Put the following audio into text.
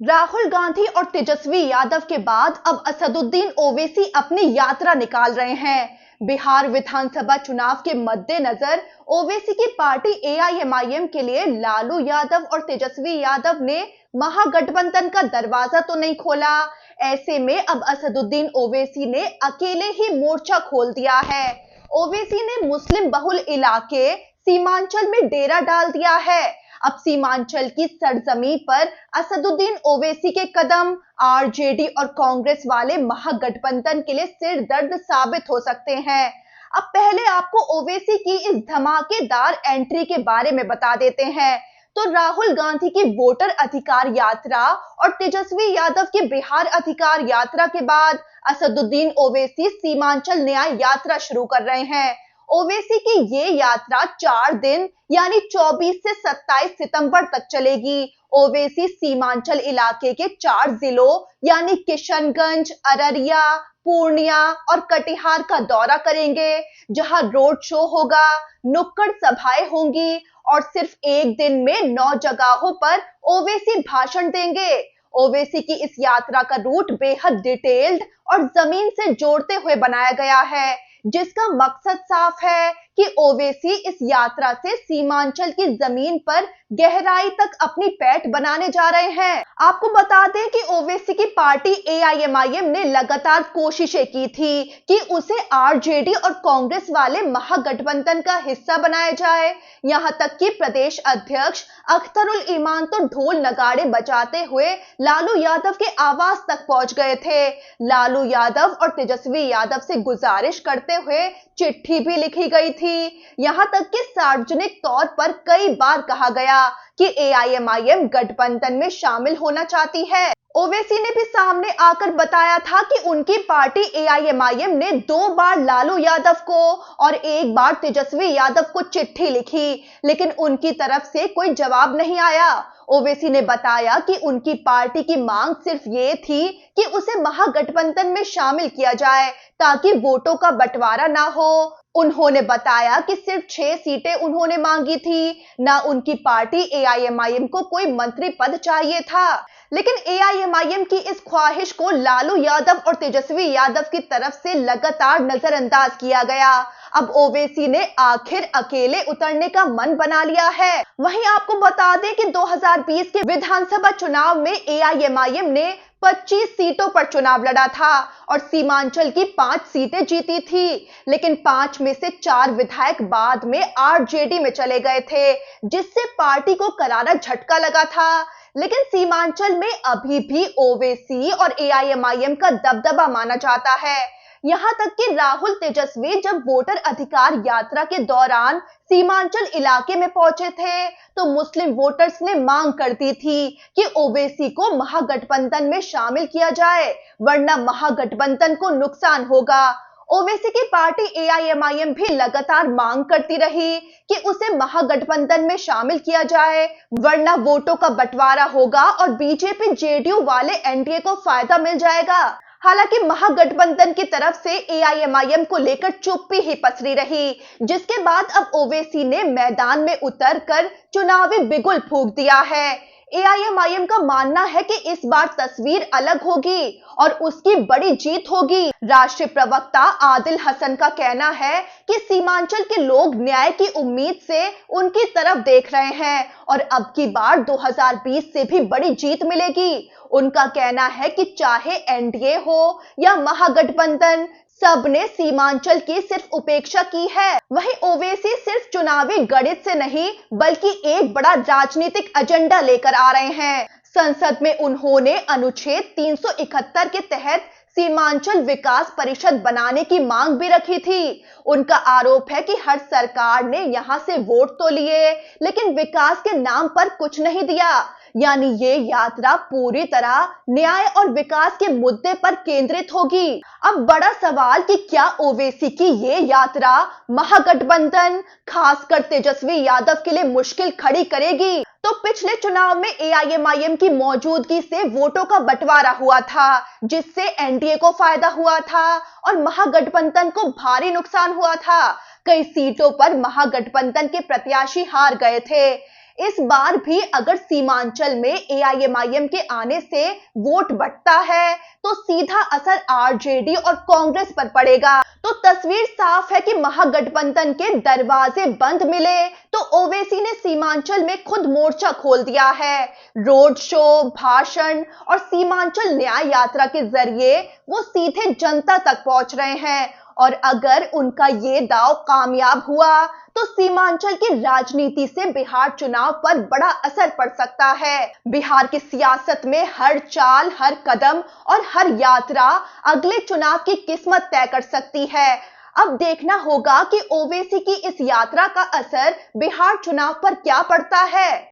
राहुल गांधी और तेजस्वी यादव के बाद अब असदुद्दीन ओवैसी अपनी यात्रा निकाल रहे हैं। बिहार विधानसभा चुनाव के मद्देनजर ओवैसी की पार्टी एआईएमआईएम के लिए लालू यादव और तेजस्वी यादव ने महागठबंधन का दरवाजा तो नहीं खोला। ऐसे में अब असदुद्दीन ओवैसी ने अकेले ही मोर्चा खोल दिया है। ओवैसी ने मुस्लिम बहुल इलाके सीमांचल में डेरा डाल दिया है। अब सीमांचल की सरजमीं पर असदुद्दीन ओवैसी के कदम आरजेडी और कांग्रेस वाले महागठबंधन के लिए सिर दर्द साबित हो सकते हैं। अब पहले आपको ओवैसी की इस धमाकेदार एंट्री के बारे में बता देते हैं। तो राहुल गांधी की वोटर अधिकार यात्रा और तेजस्वी यादव की बिहार अधिकार यात्रा के बाद असदुद्दीन ओवैसी सीमांचल न्याय यात्रा शुरू कर रहे हैं। ओवैसी की ये यात्रा 4 दिन यानी 24 से 27 सितंबर तक चलेगी। ओवैसी सीमांचल इलाके के 4 जिलों यानी किशनगंज, अररिया, पूर्णिया और कटिहार का दौरा करेंगे, जहां रोड शो होगा, नुक्कड़ सभाएं होंगी और सिर्फ एक दिन में 9 जगहों पर ओवैसी भाषण देंगे। ओवैसी की इस यात्रा का रूट बेहद डिटेल्ड और जमीन से जोड़ते हुए बनाया गया है, जिसका मकसद साफ है कि ओवैसी इस यात्रा से सीमांचल की जमीन पर गहराई तक अपनी पैठ बनाने जा रहे हैं। आपको बता दें कि ओवैसी की पार्टी एआईएमआईएम ने लगातार कोशिशें की थी कि उसे आरजेडी और कांग्रेस वाले महागठबंधन का हिस्सा बनाया जाए। यहां तक कि प्रदेश अध्यक्ष अख्तरुल ईमान तो ढोल नगाड़े बजाते हुए लालू यादव के आवास तक पहुंच गए थे। लालू यादव और तेजस्वी यादव से गुजारिश करते हुए चिट्ठी भी लिखी गई थी। यहां तक कि सार्वजनिक तौर पर कई बार कहा गया कि एआईएमआईएम गठबंधन में शामिल होना चाहती है। ओवैसी ने भी सामने आकर बताया था कि उनकी पार्टी एआईएमआईएम ने 2 बार लालू यादव को और 1 बार तेजस्वी यादव को चिट्ठी लिखी, लेकिन उनकी तरफ से कोई जवाब नहीं आया। ओवैसी ने बताया कि उनकी पार्टी की मांग सिर्फ ये थी कि उसे महागठबंधन में शामिल किया जाए ताकि वोटों का बंटवारा ना हो। उन्होंने बताया कि सिर्फ 6 सीटें उन्होंने मांगी थी, ना उनकी पार्टी एआईएमआईएम को कोई मंत्री पद चाहिए था। लेकिन एआईएमआईएम की इस ख्वाहिश को लालू यादव और तेजस्वी यादव की तरफ से लगातार नजरअंदाज किया गया। अब ओवैसी ने आखिर अकेले उतरने का मन बना लिया है। वहीं आपको बता दें कि 2020 के विधानसभा चुनाव में एआईएमआईएम ने 25 सीटों पर चुनाव लड़ा था और सीमांचल की 5 सीटें जीती थी, लेकिन 5 में से 4 विधायक बाद में आरजेडी में चले गए थे, जिससे पार्टी को करारा झटका लगा था। लेकिन सीमांचल में अभी भी ओवैसी और एआईएमआईएम का दबदबा माना जाता है। यहां तक कि राहुल तेजस्वी जब वोटर अधिकार यात्रा के दौरान सीमांचल इलाके में पहुंचे थे, तो मुस्लिम वोटर्स ने मांग कर दी थी कि ओवैसी को महागठबंधन में शामिल किया जाए, वरना महागठबंधन को नुकसान होगा। ओवैसी की पार्टी एआईएमआईएम भी लगातार मांग करती रही कि उसे महागठबंधन में शामिल किया जाए, वरना वोटों का बंटवारा होगा और बीजेपी जेडीयू वाले एनडीए को फायदा मिल जाएगा। हालांकि महागठबंधन की तरफ से एआईएमआईएम को लेकर चुप्पी ही पसरी रही, जिसके बाद अब ओवैसी ने मैदान में उतरकर चुनावी बिगुल फूंक दिया है। एआईएमआईएम का मानना है कि इस बार तस्वीर अलग होगी और उसकी बड़ी जीत होगी। राष्ट्रीय प्रवक्ता आदिल हसन का कहना है कि सीमांचल के लोग न्याय की उम्मीद से उनकी तरफ देख रहे हैं और अब की बार 2020 से भी बड़ी जीत मिलेगी। उनका कहना है कि चाहे एनडीए हो या महागठबंधन, सबने सीमांचल की सिर्फ उपेक्षा की है। वहीं ओवैसी सिर्फ चुनावी गणित से नहीं बल्कि एक बड़ा राजनीतिक एजेंडा लेकर आ रहे हैं। संसद में उन्होंने अनुच्छेद 371 के तहत सीमांचल विकास परिषद बनाने की मांग भी रखी थी। उनका आरोप है कि हर सरकार ने यहां से वोट तो लिए, लेकिन विकास के नाम पर कुछ नहीं दिया। यानी ये यात्रा पूरी तरह न्याय और विकास के मुद्दे पर केंद्रित होगी। अब बड़ा सवाल कि क्या ओवैसी की ये यात्रा महागठबंधन, खासकर तेजस्वी यादव के लिए मुश्किल खड़ी करेगी? तो पिछले चुनाव में एआईएमआईएम की मौजूदगी से वोटों का बंटवारा हुआ था, जिससे एनडीए को फायदा हुआ था और महागठबंधन को भारी नुकसान हुआ था। कई सीटों पर महागठबंधन के प्रत्याशी हार गए थे। इस बार भी अगर सीमांचल में एआईएमआईएम के आने से वोट बढ़ता है तो सीधा असर आरजेडी और कांग्रेस पर पड़ेगा। तो तस्वीर साफ है कि महागठबंधन के दरवाजे बंद मिले तो ओवैसी ने सीमांचल में खुद मोर्चा खोल दिया है। रोड शो, भाषण और सीमांचल न्याय यात्रा के जरिए वो सीधे जनता तक पहुंच रहे हैं और अगर उनका ये दांव कामयाब हुआ तो सीमांचल की राजनीति से बिहार चुनाव पर बड़ा असर पड़ सकता है। बिहार की सियासत में हर चाल, हर कदम और हर यात्रा अगले चुनाव की किस्मत तय कर सकती है। अब देखना होगा कि ओवैसी की इस यात्रा का असर बिहार चुनाव पर क्या पड़ता है।